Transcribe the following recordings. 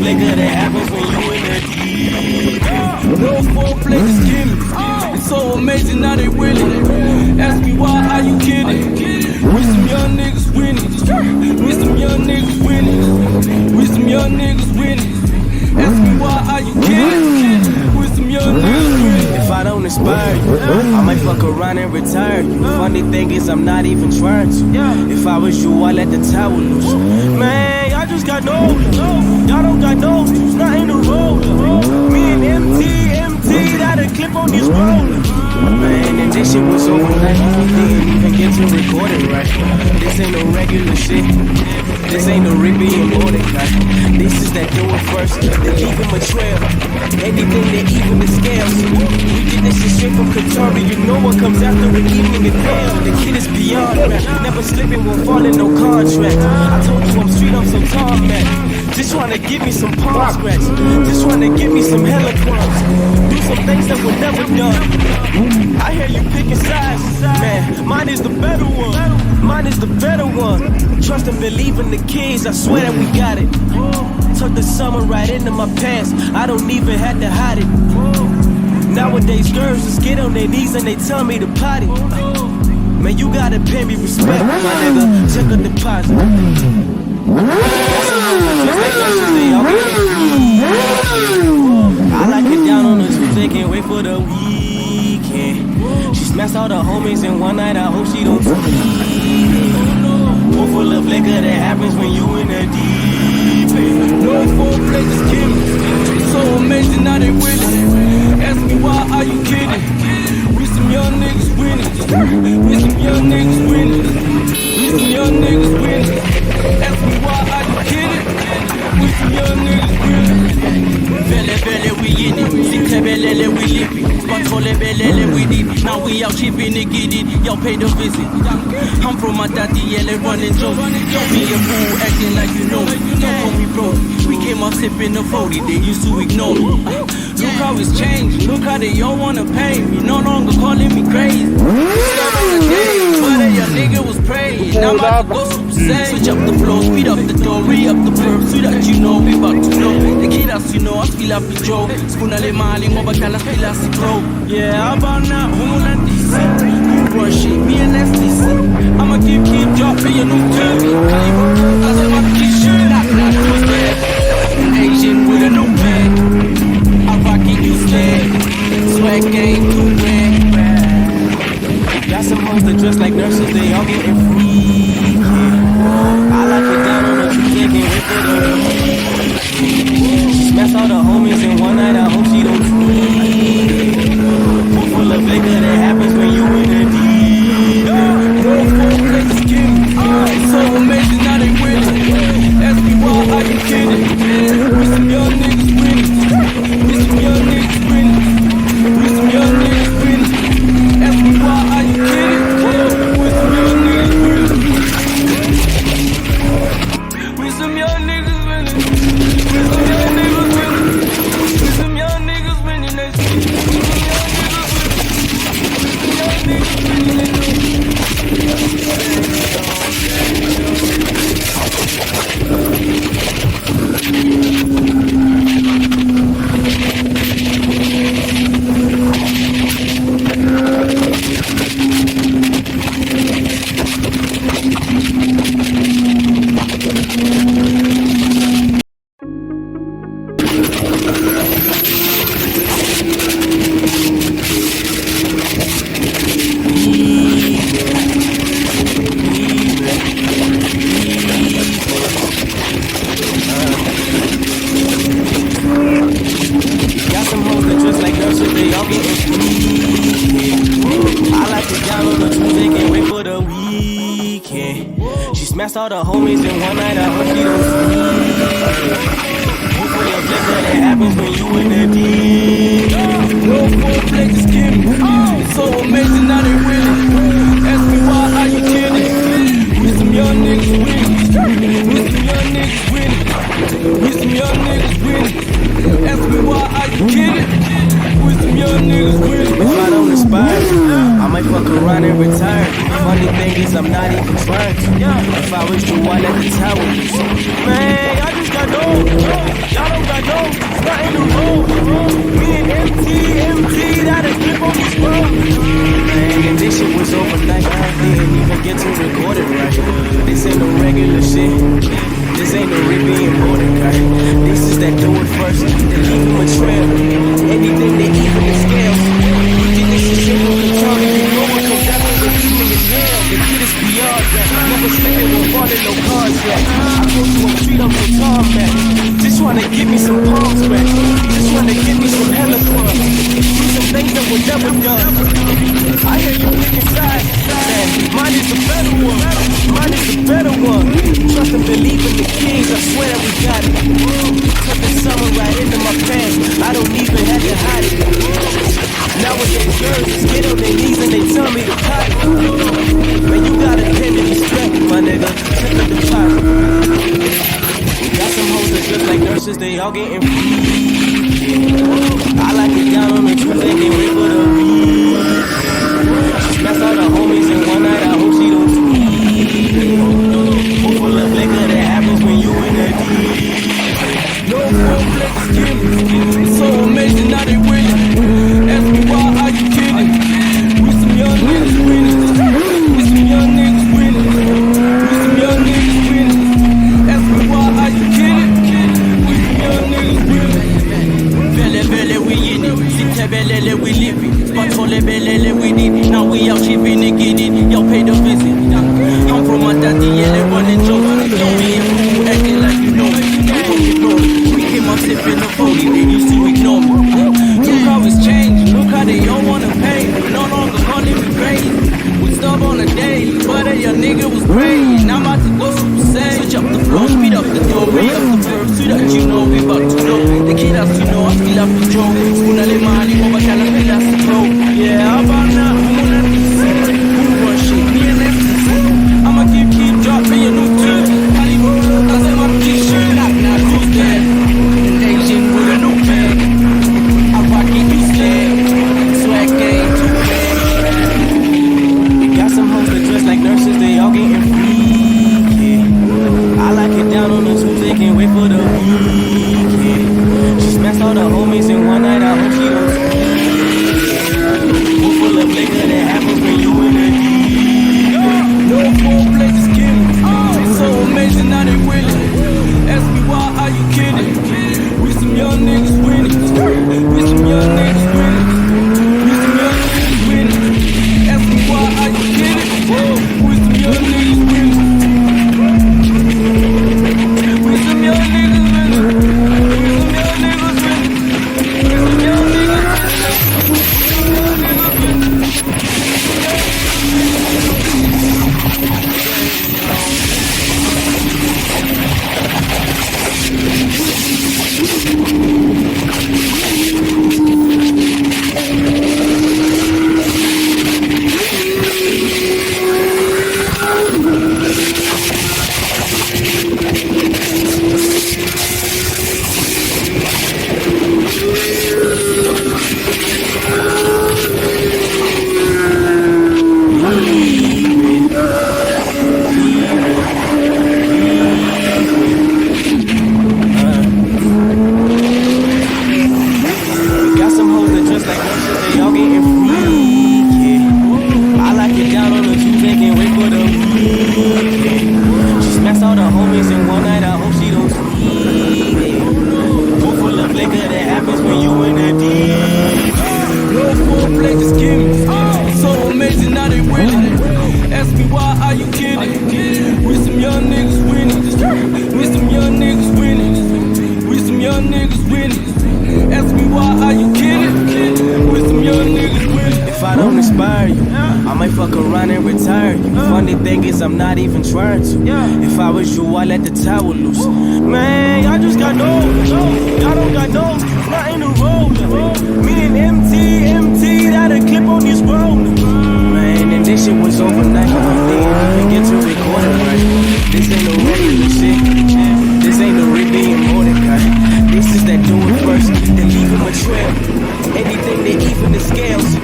flicker that happens when you in the deep. No foreplay, just kidding. It's so amazing now they willing. Ask me why, are you kidding? We some young niggas winning. We some young niggas winning. We some young niggas winning. Ask me why, are you kidding? We some young niggas winning. If I don't inspire you, I might fuck around and retire you. Funny thing is I'm not even trying to. If I was you, I'd let the towel loose. Man, I just got no. Y'all don't got no juice, nothing to roll. Me and MT, that a clip on these rollers. Man, and this shit was overnight. Didn't even get to record it right. This ain't no regular shit. This ain't no Rippy and Mordecai. This is that do it first. They leave him a trail. Anything they even the scales. We get this shit straight from Qatar. You know what comes after an evening and fail. The kid is beyond rap. Never slipping, won't fall in no contract. I told you I'm street, I'm some tarmac. Just tryna give me some palm scratch. Just tryna give me some hella crumbs. Do some things that were never done. I hear you picking sides, man. Mine is the better one. Mine is the better one. Trust and believe in the kids. I swear that we got it. Tuck the summer right into my pants. I don't even have to hide it. Nowadays girls just get on their knees and they tell me to potty. Man, you gotta pay me respect, my nigga. Check a deposit. I like it down on the Tuesday, can't wait for the weekend. She smashed all the homies in one night, I hope she don't tweet. Pool full of liquor that happens when you in the deep end. No foreplay, just kidding. It's so amazing now they willing. Ask me why, are you kidding? We some young niggas winning. We some young niggas winning. We some young niggas winning. Ask me why, are you kidding? We some young niggas winning. Belle, we in it. Six belle, we live it. Control belle, we deep. Now we out chipping to get it. Y'all pay the visit. I'm from my daddy, yeah, running jokes. Don't be a fool, acting like you know me. Don't call me bro. We came up sipping the 40, they used to ignore me. Look how it's changed. Look how they all wanna pay me. No longer calling me crazy. But a young nigga was praying. Now I'm about to go super saiyan. Switch up the flow, speed up the door, re up the perf, so that you know we about to know. The kid as you know, I feel up the Joe. Spoon ale mali, mo bakala feel as it grow. Yeah, how about now? Who and DC? You run shit, me and STC. I'ma keep dropping your new turn. I said my kid shit, not was there. An Asian with a new bag. I rock it, you scared. Swag game too bad. Got some hoes that dress like nurses, they all getting free. I like it down on the Tuesday, can't wait for the weekend. She smashed all the homies in one night, I hope she don't tweet. Pool full of liquor that happens when you in the deep. No foreplay, just kidding. It's so amazing now they winning. Ask me why, are you kidding? We some young niggas winning. We some young niggas winning. We some young niggas winning. Ask me why, are you kidding? We some young niggas winning. We some young niggas winning. We some young niggas winning. We some young niggas winning. They see. We some young niggas winning. Smashed all the homies in one night, I hope you don't sleep. Pool full of liquor that happens when you in the deep. No foreplay, just kidding. It's so amazing now they winning. Ask me why, are you kidding? We some young niggas winning. We some young niggas winning. We some young niggas winning. Ask me why, are you kidding? We some young niggas winning. If I don't inspire you, I might fuck around and retire. Funny thing is I'm not even trying to. If I was you, I'd let the towel loose. Man, I just got no. Y'all don't Man, and this shit was overnight. Didn't even get to record it right. This ain't no regular shit. This ain't no Ricky and Mordecai. This is that do it first, then leave him a trail. Anything they even the scales. We did this shit from the tongue. You know what comes after the evening is hell. The kid is beyond that. Never sleeping with falling no cars yet. I go to a street up with Tom back. Just wanna give me some palms back. Just wanna give me some hella fun. Do some things that were never done. I hear you pick inside. Man, mine is the better one. Mine is the better one. Trust and believe in the kings. I swear that we got it. Tuck the summer right into my pants. I don't even have to hide it. Nowadays girls just get on their knees and they tell me to pop it. Man, you gotta pay me respect, my nigga. Slip in the pot. Got some hoes that just like nurses, they all getting free. I like it down on the Tuesday, can't wait for the week. She smashed all the homies in one night, I hope she don't tweet. Full of liquor that happens when you in the deep. No complex skin, it's so amazing how they winning. Ask me why, how you kidding? We some young niggas winning. We some young niggas winning. We some young niggas winning. Ask me why, how you kidding? We some young niggas winning. Belle, belle, we in it. Sitte belle, we live it. Patrol belle, we need it. Now we out shipping and get it. Y'all pay the visit. I'm from my daddy, yeah, they running jokes. Don't be a fool, acting like you know it. We came up sipping the 40, they used to ignore me. Look how it's changed, look how they all wanna pay. No longer calling me crazy. We stub on a day, but a young nigga was crazy. Now I'm about to go super saiyan. Switch up the flow, speed up the door, raise up the verb, so that you know we about to know. The kid has to know, I still have control. Una le mali, over Calabella, that's the pro. Yeah, how about now? I'm on that PC. Who run shit? Me and FTC. I'ma keep dropping a new tune. Cali roll up, that's my t-shirt. Knock, who's that? An Asian with a new bag. I rock it, you scared. Swag game, too bad. Got some hoes that dress like nurses, they all getting free. Yeah. I like it down on the Tuesday, can't wait for the week. Yeah. She smashed all the homies in one night, I hope she don't tweet. Full of liquor that happens when you in the deep. No four places killing. It's so amazing how they winning. Ask me why, how you kidding? We some young niggas winning. We some young niggas winning. We some young niggas winning. Ask me why, how you kidding? We some young niggas winning. We some young niggas winning. We some young niggas winning. We some young Ask me why, are you kidding? We some young niggas winning. We some young niggas winning. We some young niggas winning. Ask me why, are you kidding? We some young niggas winning. If I don't inspire you, I might fuck around and retire you. Funny thing is I'm not even trying to. If I was you, I'd let the towel loose. Man, y'all just got no. Y'all don't got no. Nothing to roll. Me and MT, that a clip on this road. Man, and this shit was overnight. Didn't even get to record it right. This ain't no regular shit. This ain't no Ricky and Mordecai. This is that do it first, then leave him a trail. Anything they even the scales.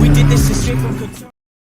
We did this shit straight from Qatar.